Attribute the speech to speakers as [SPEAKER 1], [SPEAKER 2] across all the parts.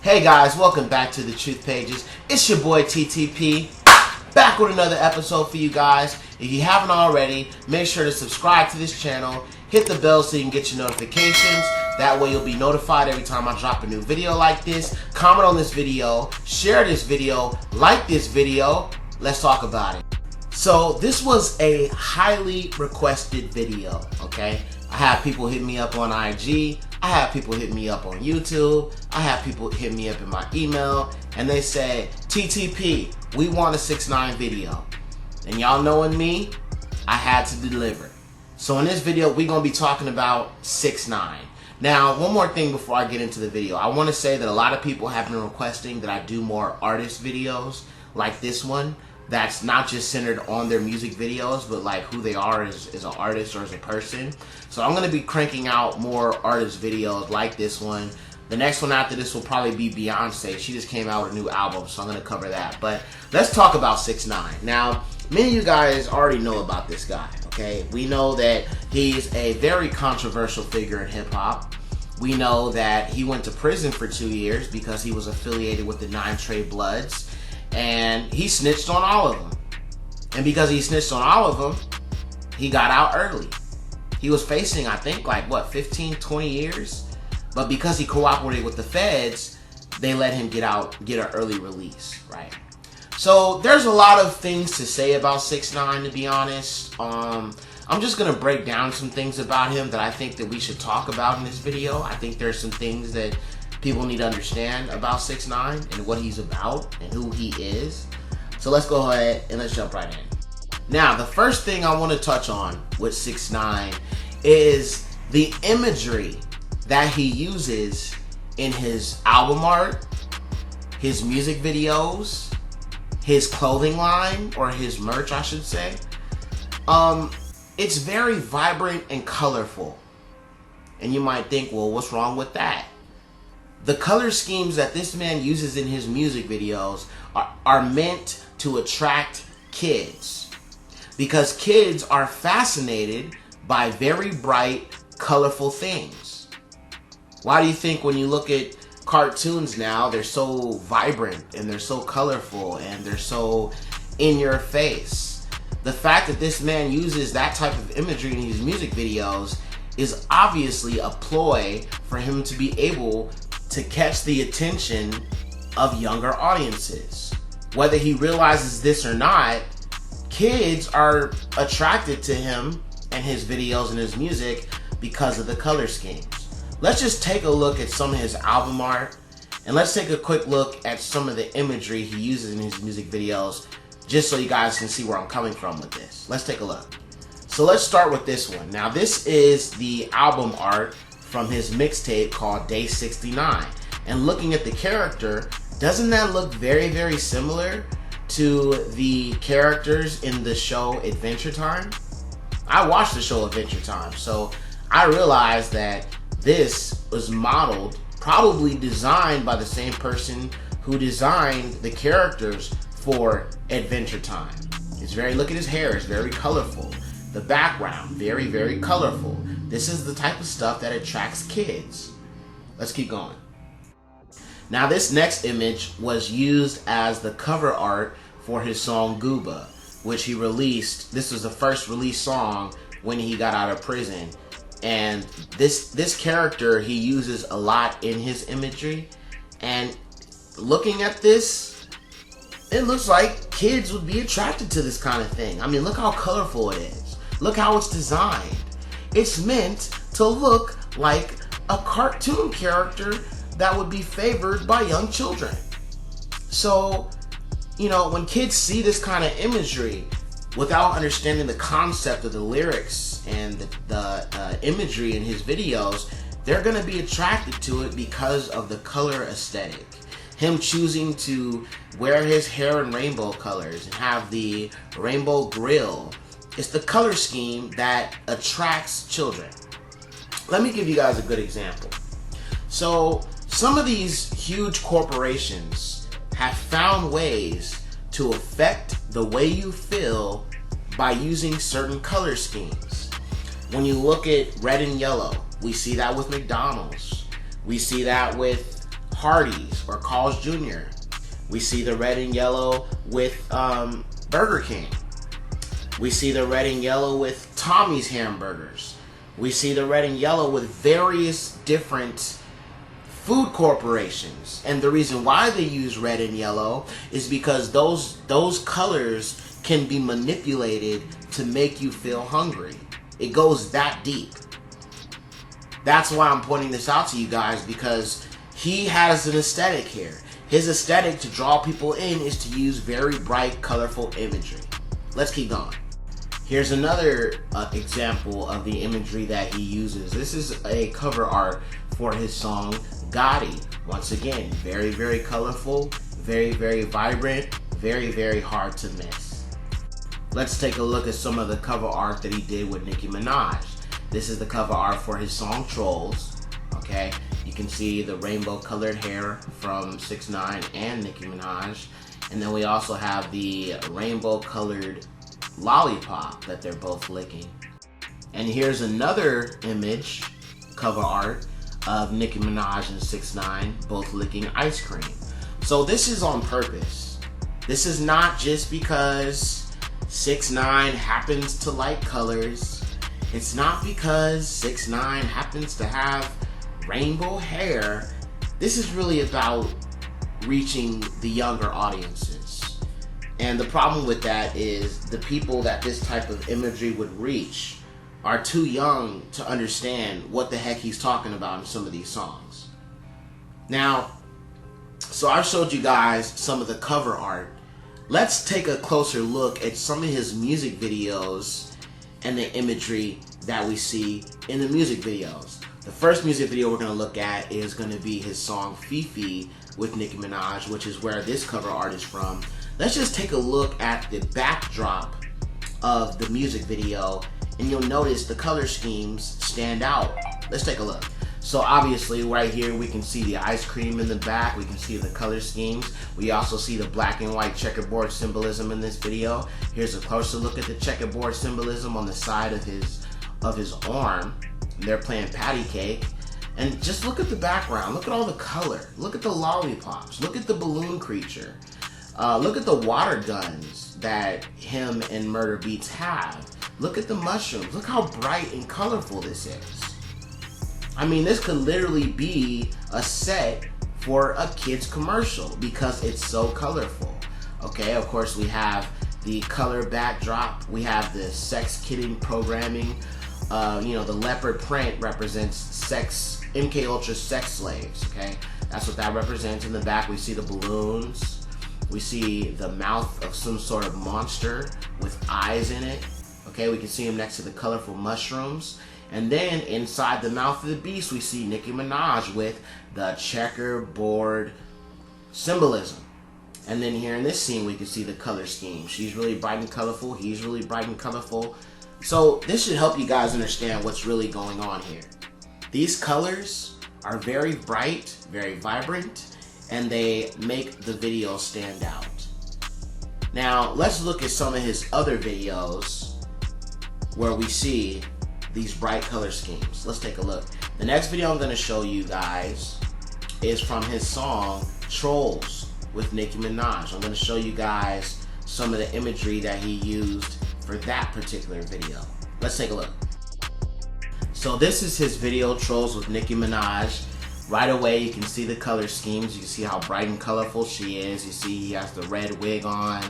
[SPEAKER 1] Hey guys, welcome back to The Truth Pages. It's your boy TTP, back with another episode for you guys. If you haven't already, make sure to subscribe to this channel, hit the bell so you can get your notifications. That way you'll be notified every time I drop a new video like this. Comment on this video, share this video, like this video. Let's talk about it. So this was a highly requested video, okay? I have people hit me up on IG, I have people hit me up on YouTube, I have people hit me up in my email, and they say, TTP, we want a 6ix9ine video. And y'all knowing me, I had to deliver. So in this video, we're gonna be talking about 6ix9ine. Now, one more thing before I get into the video. I wanna say that a lot of people have been requesting that I do more artist videos like this one. That's not just centered on their music videos, but like who they are as an artist or as a person. So I'm going to be cranking out more artist videos like this one. The next one after this will probably be Beyonce. She just came out with a new album, so I'm going to cover that. But let's talk about 6ix9ine. Now, many of you guys already know about this guy, okay? We know that he's a very controversial figure in hip-hop. We know that he went to prison for 2 years because he was affiliated with the 9 Trey Bloods. And he snitched on all of them. And because he snitched on all of them, he got out early. He was facing, I think, like, what, 15, 20 years? But because he cooperated with the feds, they let him get an early release, right? So there's a lot of things to say about 6ix9ine, to be honest. I'm just going to break down some things about him that I think that we should talk about in this video. I think there's some things that people need to understand about 6ix9ine and what he's about and who he is. So let's go ahead and let's jump right in. Now, the first thing I want to touch on with 6ix9ine is the imagery that he uses in his album art, his music videos, his clothing line, or his merch, I should say. It's very vibrant and colorful. And you might think, well, what's wrong with that? The color schemes that this man uses in his music videos are meant to attract kids, because kids are fascinated by very bright, colorful things. Why do you think when you look at cartoons now, they're so vibrant and they're so colorful and they're so in your face? The fact that this man uses that type of imagery in his music videos is obviously a ploy for him to be able to catch the attention of younger audiences. Whether he realizes this or not, kids are attracted to him and his videos and his music because of the color schemes. Let's just take a look at some of his album art, and let's take a quick look at some of the imagery he uses in his music videos, just so you guys can see where I'm coming from with this. Let's take a look. So let's start with this one. Now, this is the album art from his mixtape called Day 69. And looking at the character, doesn't that look very, very similar to the characters in the show Adventure Time? I watched the show Adventure Time, so I realized that this was modeled, probably designed by the same person who designed the characters for Adventure Time. Look at his hair, it's very colorful. The background, very, very colorful. This is the type of stuff that attracts kids. Let's keep going. Now, this next image was used as the cover art for his song Gooba, which he released. This was the first released song when he got out of prison. And this character he uses a lot in his imagery. And looking at this, it looks like kids would be attracted to this kind of thing. I mean, look how colorful it is. Look how it's designed. It's meant to look like a cartoon character that would be favored by young children. So, you know, when kids see this kind of imagery without understanding the concept of the lyrics and the imagery in his videos, they're going to be attracted to it because of the color aesthetic. Him choosing to wear his hair in rainbow colors and have the rainbow grill. It's the color scheme that attracts children. Let me give you guys a good example. So, some of these huge corporations have found ways to affect the way you feel by using certain color schemes. When you look at red and yellow, we see that with McDonald's. We see that with Hardee's or Carl's Jr. We see the red and yellow with Burger King. We see the red and yellow with Tommy's Hamburgers. We see the red and yellow with various different food corporations. And the reason why they use red and yellow is because those colors can be manipulated to make you feel hungry. It goes that deep. That's why I'm pointing this out to you guys, because he has an aesthetic here. His aesthetic to draw people in is to use very bright, colorful imagery. Let's keep going. Here's another example of the imagery that he uses. This is a cover art for his song Gotti. Once again, very, very colorful, very, very vibrant, very, very hard to miss. Let's take a look at some of the cover art that he did with Nicki Minaj. This is the cover art for his song Trolls. Okay, you can see the rainbow colored hair from 6ix9ine and Nicki Minaj. And then we also have the rainbow colored lollipop that they're both licking. And here's another image, cover art, of Nicki Minaj and 6ix9ine both licking ice cream. So this is on purpose. This is not just because 6ix9ine happens to like colors. It's not because 6ix9ine happens to have rainbow hair. This is really about reaching the younger audiences. And the problem with that is the people that this type of imagery would reach are too young to understand what the heck he's talking about in some of these songs. Now, so I've showed you guys some of the cover art. Let's take a closer look at some of his music videos and the imagery that we see in the music videos. The first music video we're going to look at is going to be his song Fifi with Nicki Minaj, which is where this cover art is from. Let's just take a look at the backdrop of the music video, and you'll notice the color schemes stand out. Let's take a look. So obviously right here we can see the ice cream in the back, we can see the color schemes. We also see the black and white checkerboard symbolism in this video. Here's a closer look at the checkerboard symbolism on the side of his arm. They're playing patty cake. And just look at the background, look at all the color, look at the lollipops, look at the balloon creature. Look at the water guns that him and Murder Beats have. Look at the mushrooms. Look how bright and colorful this is. I mean, this could literally be a set for a kid's commercial because it's so colorful. Okay, of course we have the color backdrop. We have the sex kidding programming. The leopard print represents sex, MK Ultra sex slaves. Okay, that's what that represents. In the back we see the balloons. We see the mouth of some sort of monster with eyes in it. Okay, we can see him next to the colorful mushrooms. And then inside the mouth of the beast, we see Nicki Minaj with the checkerboard symbolism. And then here in this scene, we can see the color scheme. She's really bright and colorful. He's really bright and colorful. So this should help you guys understand what's really going on here. These colors are very bright, very vibrant, and they make the video stand out. Now, let's look at some of his other videos where we see these bright color schemes. Let's take a look. The next video I'm gonna show you guys is from his song Trolls with Nicki Minaj. I'm gonna show you guys some of the imagery that he used for that particular video. Let's take a look. So this is his video, Trolls with Nicki Minaj. Right away, you can see the color schemes. You can see how bright and colorful she is. You see he has the red wig on,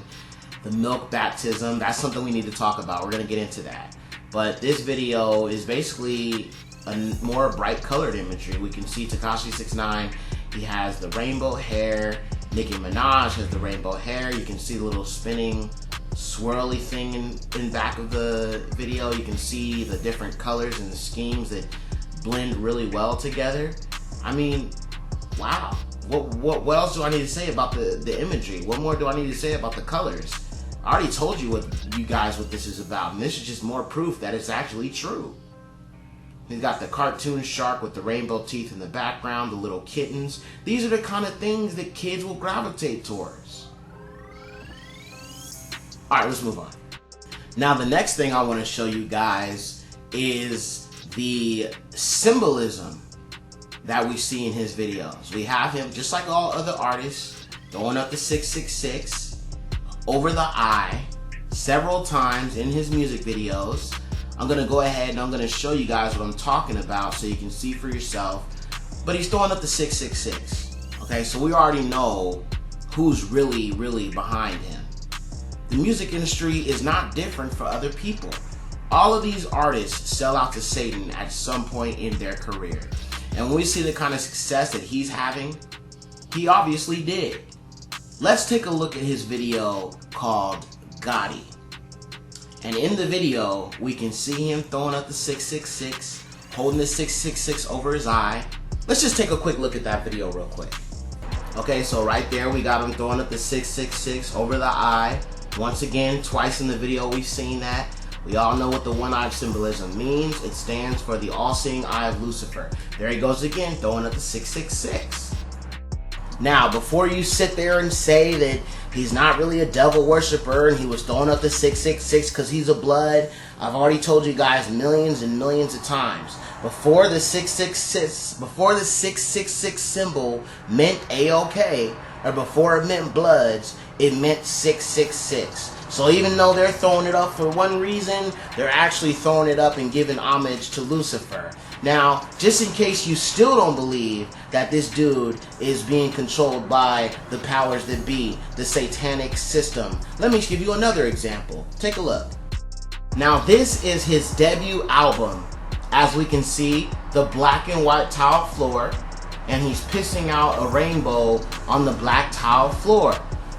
[SPEAKER 1] the milk baptism. That's something we need to talk about. We're gonna get into that. But this video is basically a more bright colored imagery. We can see Tekashi 6ix9ine, he has the rainbow hair. Nicki Minaj has the rainbow hair. You can see the little spinning swirly thing in back of the video. You can see the different colors and the schemes that blend really well together. I mean, wow. What else do I need to say about the imagery? What more do I need to say about the colors? I already told you what this is about, and this is just more proof that it's actually true. He's got the cartoon shark with the rainbow teeth in the background, the little kittens. These are the kind of things that kids will gravitate towards. Alright, let's move on. Now the next thing I want to show you guys is the symbolism that we see in his videos. We have him, just like all other artists, throwing up the 666 over the eye several times in his music videos. I'm gonna go ahead and I'm gonna show you guys what I'm talking about so you can see for yourself. But he's throwing up the 666. Okay, so we already know who's really behind him. The music industry is not different for other people. All of these artists sell out to Satan at some point in their career. And when we see the kind of success that he's having, he obviously did. Let's take a look at his video called Gotti. And in the video, we can see him throwing up the 666, holding the 666 over his eye. Let's just take a quick look at that video real quick. Okay, so right there we got him throwing up the 666 over the eye. Once again, twice in the video we've seen that. We all know what the one-eyed symbolism means. It stands for the all-seeing eye of Lucifer. There he goes again, throwing up the 666. Now, before you sit there and say that he's not really a devil worshiper and he was throwing up the 666 because he's a blood, I've already told you guys millions and millions of times. Before the 666 symbol meant A-OK, or before it meant bloods, it meant 666. So even though they're throwing it up for one reason, they're actually throwing it up and giving homage to Lucifer. Now, just in case you still don't believe that this dude is being controlled by the powers that be, the satanic system, let me give you another example. Take a look. Now, this is his debut album. As we can see, the black and white tile floor, and he's pissing out a rainbow on the black tile floor.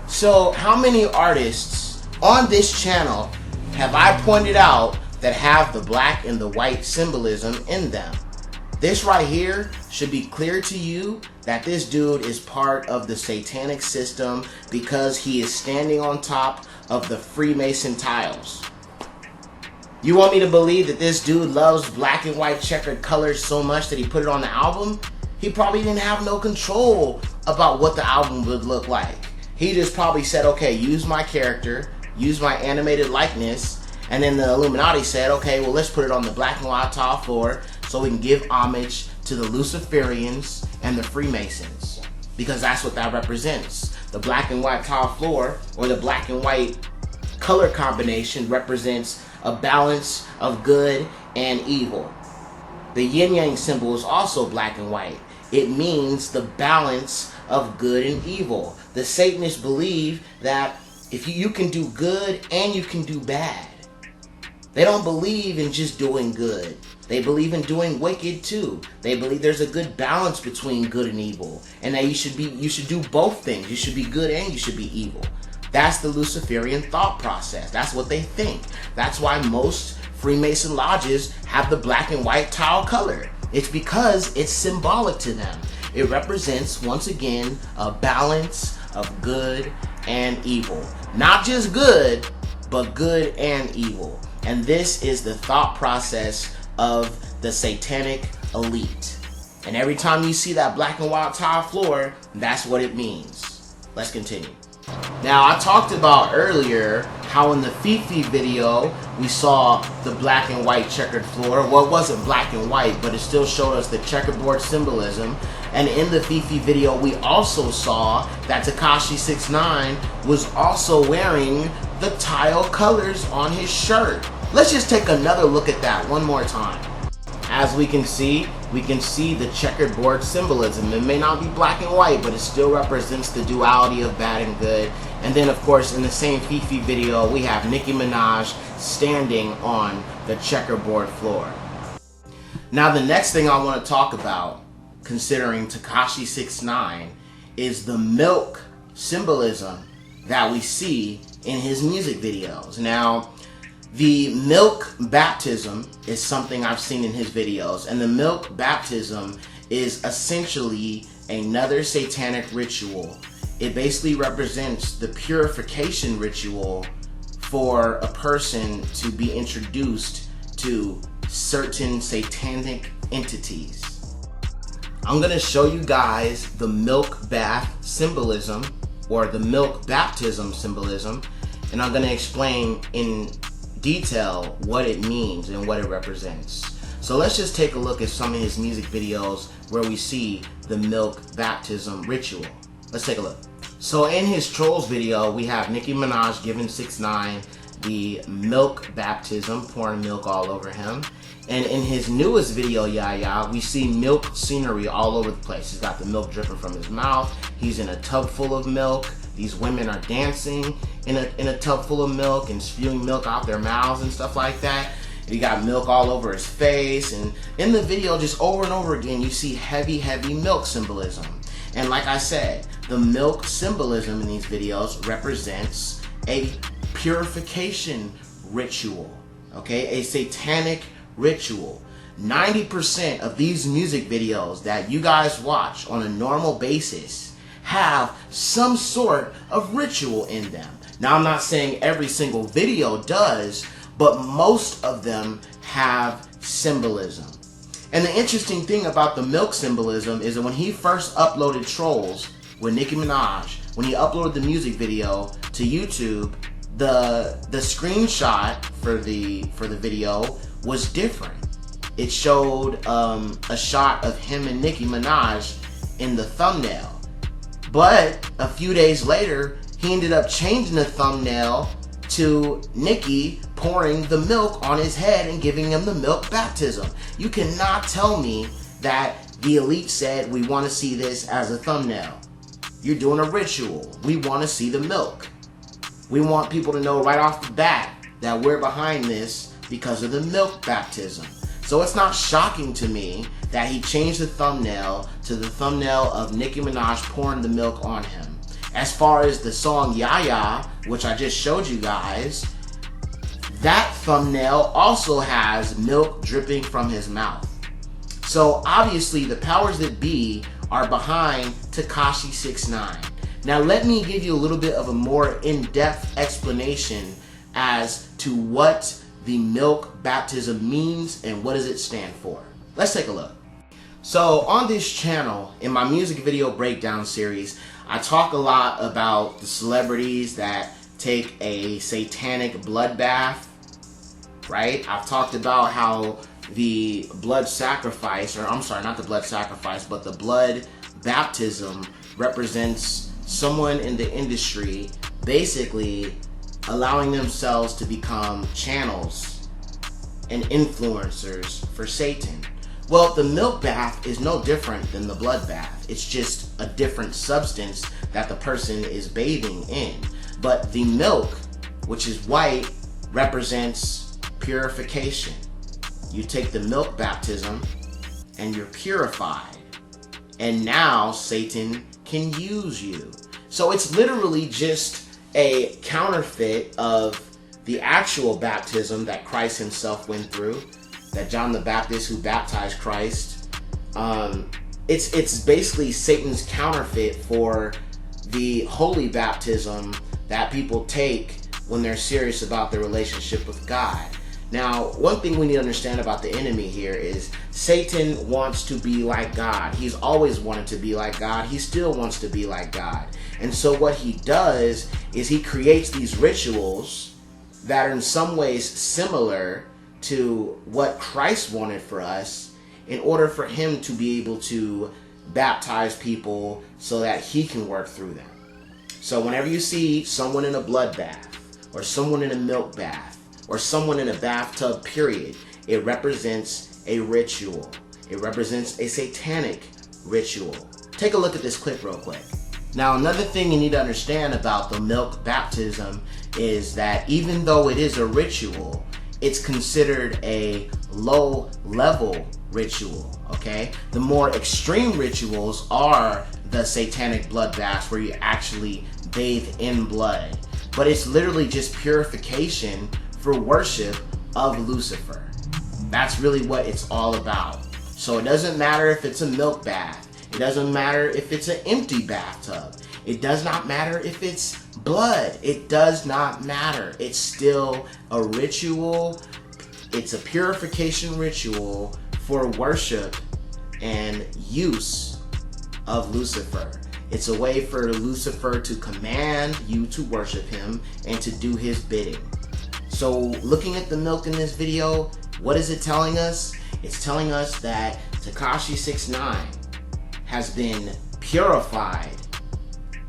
[SPEAKER 1] So, how many artists on this channel have I pointed out that have the black and the white symbolism in them? This right here should be clear to you that this dude is part of the satanic system because he is standing on top of the Freemason tiles. You want me to believe that this dude loves black and white checkered colors so much that he put it on the album? He probably didn't have no control about what the album would look like. He just probably said, okay, use my character, use my animated likeness, and then the Illuminati said, okay, well, let's put it on the black and white tile floor so we can give homage to the Luciferians and the Freemasons, because that's what that represents. The black and white tile floor, or the black and white color combination, represents a balance of good and evil. The yin-yang symbol is also black and white. It means the balance of good and evil. The Satanists believe that if you can do good and you can do bad. They don't believe in just doing good. They believe in doing wicked too. They believe there's a good balance between good and evil, and that you should do both things. You should be good and you should be evil. That's the Luciferian thought process. That's what they think. That's why most Freemason lodges have the black and white tile color. It's because it's symbolic to them. It represents, once again, a balance of good and evil. Not just good, but good and evil. And this is the thought process of the satanic elite. And every time you see that black and white tile floor, that's what it means. Let's continue. Now, I talked about earlier how in the Fifi video we saw the black and white checkered floor. Well, it wasn't black and white, but it still showed us the checkerboard symbolism. And in the Fifi video, we also saw that Tekashi 6ix9ine was also wearing the tile colors on his shirt. Let's just take another look at that one more time. As we can see the checkerboard symbolism. It may not be black and white, but it still represents the duality of bad and good. And then, of course, in the same Fifi video, we have Nicki Minaj standing on the checkerboard floor. Now, the next thing I want to talk about, considering Tekashi 6ix9ine, is the milk symbolism that we see in his music videos. Now, the milk baptism is something I've seen in his videos, and the milk baptism is essentially another satanic ritual. It basically represents the purification ritual for a person to be introduced to certain satanic entities. I'm going to show you guys the milk bath symbolism, or the milk baptism symbolism, and I'm going to explain in detail what it means and what it represents. So let's just take a look at some of his music videos where we see the milk baptism ritual. Let's take a look. So in his Trolls video, we have Nicki Minaj giving 6ix9ine the milk baptism, pouring milk all over him. And in his newest video, Yeah, we see milk scenery all over the place. He's got the milk dripping from his mouth. He's in a tub full of milk. These women are dancing in a tub full of milk and spewing milk out their mouths and stuff like that. He got milk all over his face. And in the video, just over and over again, you see heavy, heavy milk symbolism. And like I said, the milk symbolism in these videos represents a purification ritual, okay? A satanic ritual. 90% of these music videos that you guys watch on a normal basis have some sort of ritual in them. Now, I'm not saying every single video does, but most of them have symbolism. And the interesting thing about the milk symbolism is that when he first uploaded Trolls with Nicki Minaj, when he uploaded the music video to YouTube, the screenshot for the video was different. It showed a shot of him and Nicki Minaj in the thumbnail. But a few days later, he ended up changing the thumbnail to Nicki pouring the milk on his head and giving him the milk baptism. You cannot tell me that the elite said, we want to see this as a thumbnail. You're doing a ritual. We want to see the milk. We want people to know right off the bat that we're behind this because of the milk baptism. So it's not shocking to me that he changed the thumbnail to the thumbnail of Nicki Minaj pouring the milk on him. As far as the song Yeah, which I just showed you guys, that thumbnail also has milk dripping from his mouth. So obviously the powers that be are behind Tekashi 6ix9ine. Now let me give you a little bit of a more in-depth explanation as to what the milk baptism means and what does it stand for. Let's take a look. So on this channel, in my music video breakdown series, I talk a lot about the celebrities that take a satanic bloodbath, right? I've talked about how the blood sacrifice, or I'm sorry, not the blood sacrifice, but the blood baptism represents someone in the industry basically allowing themselves to become channels and influencers for Satan. Well, the milk bath is no different than the blood bath. It's just a different substance that the person is bathing in. But the milk, which is white, represents purification. You take the milk baptism and you're purified. And now Satan can use you. So it's literally just a counterfeit of the actual baptism that Christ himself went through, that John the Baptist who baptized Christ. It's basically Satan's counterfeit for the holy baptism that people take when they're serious about their relationship with God. Now, one thing we need to understand about the enemy here is Satan wants to be like God. He's always wanted to be like God. He still wants to be like God. And so what he does is he creates these rituals that are in some ways similar to what Christ wanted for us in order for him to be able to baptize people so that he can work through them. So whenever you see someone in a blood bath or someone in a milk bath or someone in a bathtub, period, it represents a ritual. It represents a satanic ritual. Take a look at this clip real quick. Now, another thing you need to understand about the milk baptism is that even though it is a ritual, it's considered a low-level ritual, okay? The more extreme rituals are the satanic blood baths where you actually bathe in blood. But it's literally just purification for worship of Lucifer. That's really what it's all about. So it doesn't matter if it's a milk bath. It doesn't matter if it's an empty bathtub. It does not matter if it's blood. It does not matter. It's still a ritual. It's a purification ritual for worship and use of Lucifer. It's a way for Lucifer to command you to worship him and to do his bidding. So looking at the milk in this video, what is it telling us? It's telling us that Tekashi 6ix9ine has been purified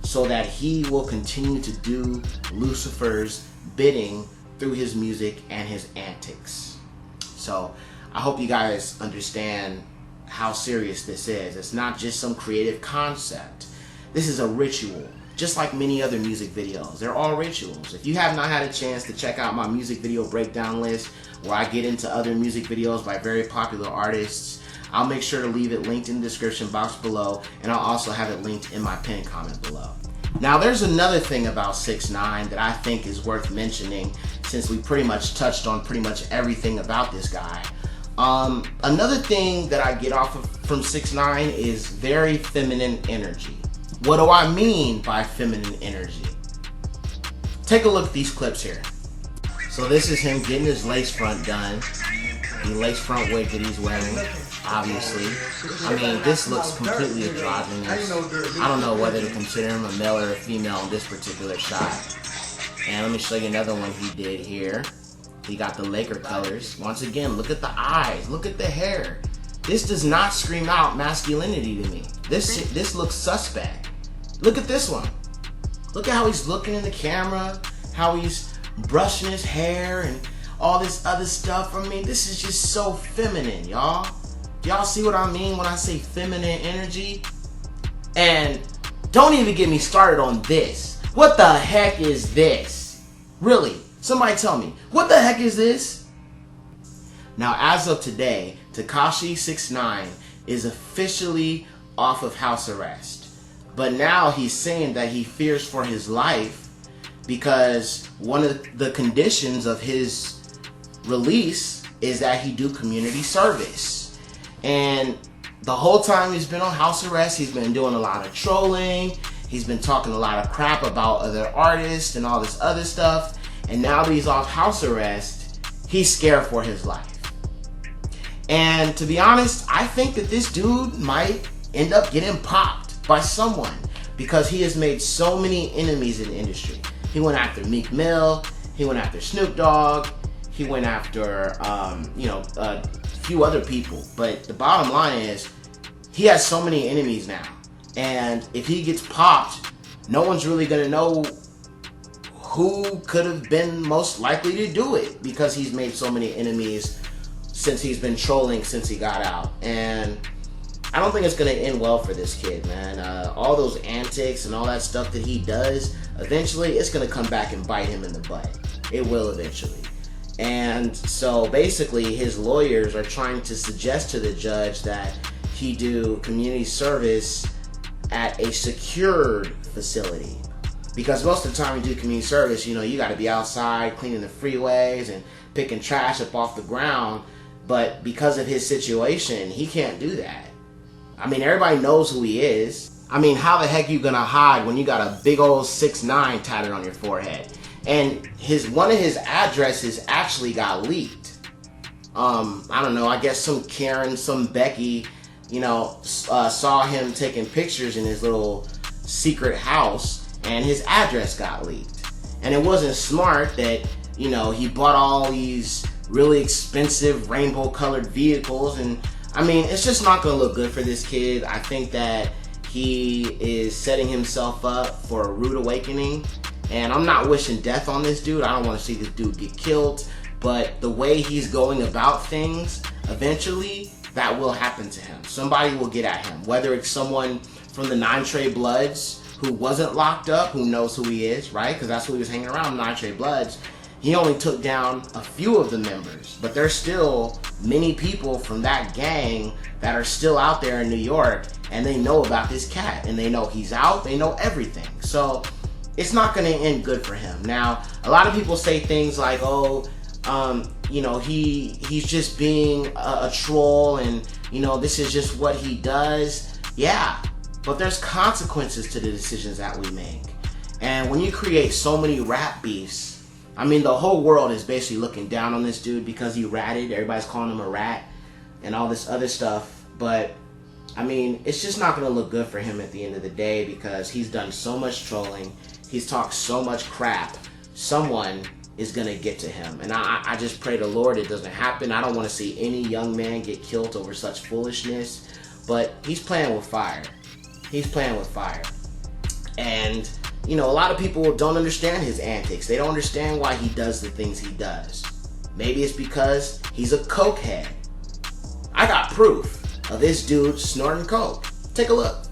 [SPEAKER 1] so that he will continue to do Lucifer's bidding through his music and his antics. So I hope you guys understand how serious this is. It's not just some creative concept. This is a ritual, just like many other music videos. They're all rituals. If you have not had a chance to check out my music video breakdown list, where I get into other music videos by very popular artists, I'll make sure to leave it linked in the description box below, and I'll also have it linked in my pinned comment below. Now, there's another thing about 6ix9ine that I think is worth mentioning, since we pretty much touched on pretty much everything about this guy. Another thing that I get off of from 6ix9ine is very feminine energy. What do I mean by feminine energy? Take a look at these clips here. So this is him getting his lace front done. The lace front wig that he's wearing, obviously. I mean, this looks completely androgynous. I don't know whether to consider him a male or a female in this particular shot. And let me show you another one he did here. He got the Laker colors. Once again, look at the eyes, look at the hair. This does not scream out masculinity to me. This looks suspect. Look at this one. Look at how he's looking in the camera, how he's brushing his hair and all this other stuff. I mean, this is just so feminine, y'all. Y'all see what I mean when I say feminine energy? And don't even get me started on this. What the heck is this? Really? Somebody tell me, what the heck is this? Now, as of today, Tekashi 6ix9ine is officially off of house arrest. But now he's saying that he fears for his life because one of the conditions of his release is that he do community service. And the whole time he's been on house arrest, he's been doing a lot of trolling. He's been talking a lot of crap about other artists and all this other stuff. And now that he's off house arrest, he's scared for his life. And to be honest, I think that this dude might end up getting popped by someone because he has made so many enemies in the industry. He went after Meek Mill, he went after Snoop Dogg, he went after a few other people. But the bottom line is, he has so many enemies now. And if he gets popped, no one's really gonna know who could have been most likely to do it because he's made so many enemies since he's been trolling since he got out. And I don't think it's gonna end well for this kid, man. All those antics and all that stuff that he does, eventually it's gonna come back and bite him in the butt. It will eventually. And so basically his lawyers are trying to suggest to the judge that he do community service at a secured facility. Because most of the time you do community service, you gotta be outside cleaning the freeways and picking trash up off the ground. But because of his situation, he can't do that. I mean, everybody knows who he is. I mean, how the heck are you gonna hide when you got a big old 6ix9ine tatted on your forehead? And one of his addresses actually got leaked. I don't know, I guess some Karen, some Becky, saw him taking pictures in his little secret house and his address got leaked. And it wasn't smart that, he bought all these really expensive rainbow colored vehicles. And I mean, it's just not gonna look good for this kid. I think that he is setting himself up for a rude awakening. And I'm not wishing death on this dude. I don't want to see this dude get killed. But the way he's going about things, eventually that will happen to him. Somebody will get at him. Whether it's someone from the 9 Trey Bloods who wasn't locked up, who knows who he is, right? Because that's who he was hanging around, 9 Trey Bloods. He only took down a few of the members. But there's still many people from that gang that are still out there in New York. And they know about this cat. And they know he's out. They know everything. So it's not going to end good for him. Now, a lot of people say things like, he's just being a troll and, this is just what he does. Yeah, but there's consequences to the decisions that we make. And when you create so many rap beefs, I mean, the whole world is basically looking down on this dude because he ratted. Everybody's calling him a rat and all this other stuff. But I mean, it's just not going to look good for him at the end of the day because he's done so much trolling. He's talked so much crap. Someone is going to get to him. And I just pray to the Lord it doesn't happen. I don't want to see any young man get killed over such foolishness. But he's playing with fire. He's playing with fire. And, you know, a lot of people don't understand his antics. They don't understand why he does the things he does. Maybe it's because he's a cokehead. I got proof of this dude snorting coke. Take a look.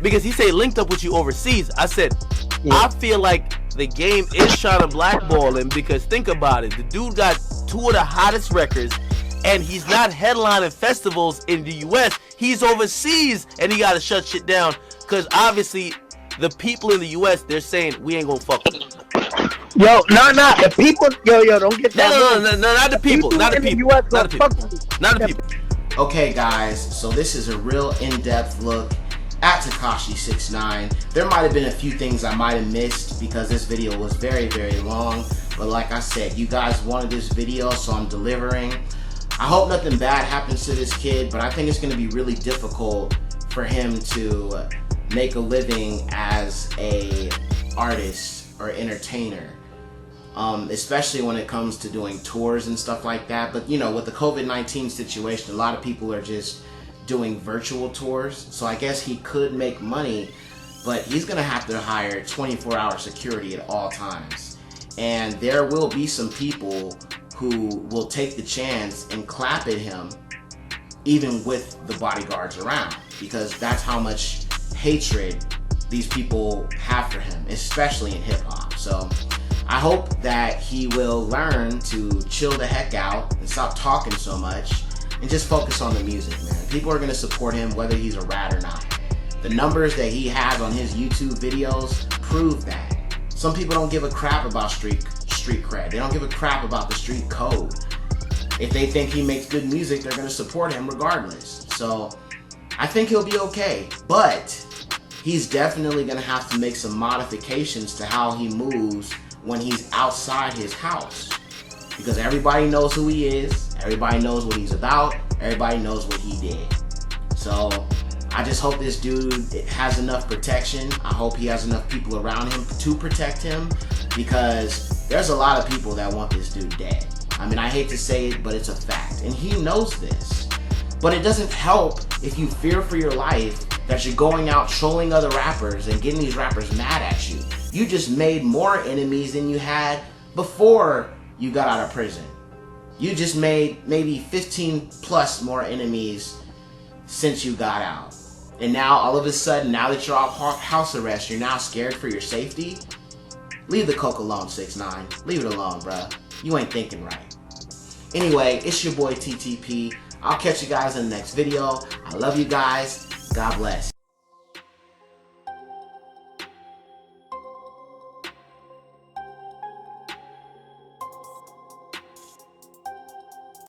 [SPEAKER 2] Because he say linked up with you overseas. I said, I feel like the game is trying to blackball him, because think about it. The dude got 2 of the hottest records, and he's not headlining festivals in the U.S. He's overseas, and he got to shut shit down because obviously the people in the U.S., they're saying we ain't gonna fuck with him.
[SPEAKER 3] Yo, no, the people. Yo, don't get that.
[SPEAKER 2] No, not the people. Not the people. Not the people. Not the people.
[SPEAKER 1] Okay, guys. So this is a real in-depth look at Tekashi 6ix9ine. There might have been a few things I might have missed because this video was very, very long. But like I said, you guys wanted this video, so I'm delivering. I hope nothing bad happens to this kid, but I think it's going to be really difficult for him to make a living as a artist or entertainer, especially when it comes to doing tours and stuff like that. But you know, with the COVID-19 situation, a lot of people are just doing virtual tours, so I guess he could make money, but he's gonna have to hire 24-hour security at all times. And there will be some people who will take the chance and clap at him even with the bodyguards around, because that's how much hatred these people have for him, especially in hip-hop. So I hope that he will learn to chill the heck out and stop talking so much and just focus on the music, man. People are going to support him whether he's a rat or not. The numbers that he has on his YouTube videos prove that. Some people don't give a crap about street cred. They don't give a crap about the street code. If they think he makes good music, they're going to support him regardless. So I think he'll be okay. But he's definitely going to have to make some modifications to how he moves when he's outside his house. Because everybody knows who he is. Everybody knows what he's about. Everybody knows what he did. So I just hope this dude has enough protection. I hope he has enough people around him to protect him, because there's a lot of people that want this dude dead. I mean, I hate to say it, but it's a fact. And he knows this. But it doesn't help if you fear for your life that you're going out trolling other rappers and getting these rappers mad at you. You just made more enemies than you had before you got out of prison. You just made maybe 15 plus more enemies since you got out. And now all of a sudden, now that you're off house arrest, you're now scared for your safety? Leave the coke alone, 6ix9ine. Leave it alone, bruh. You ain't thinking right. Anyway, it's your boy TTP. I'll catch you guys in the next video. I love you guys. God bless.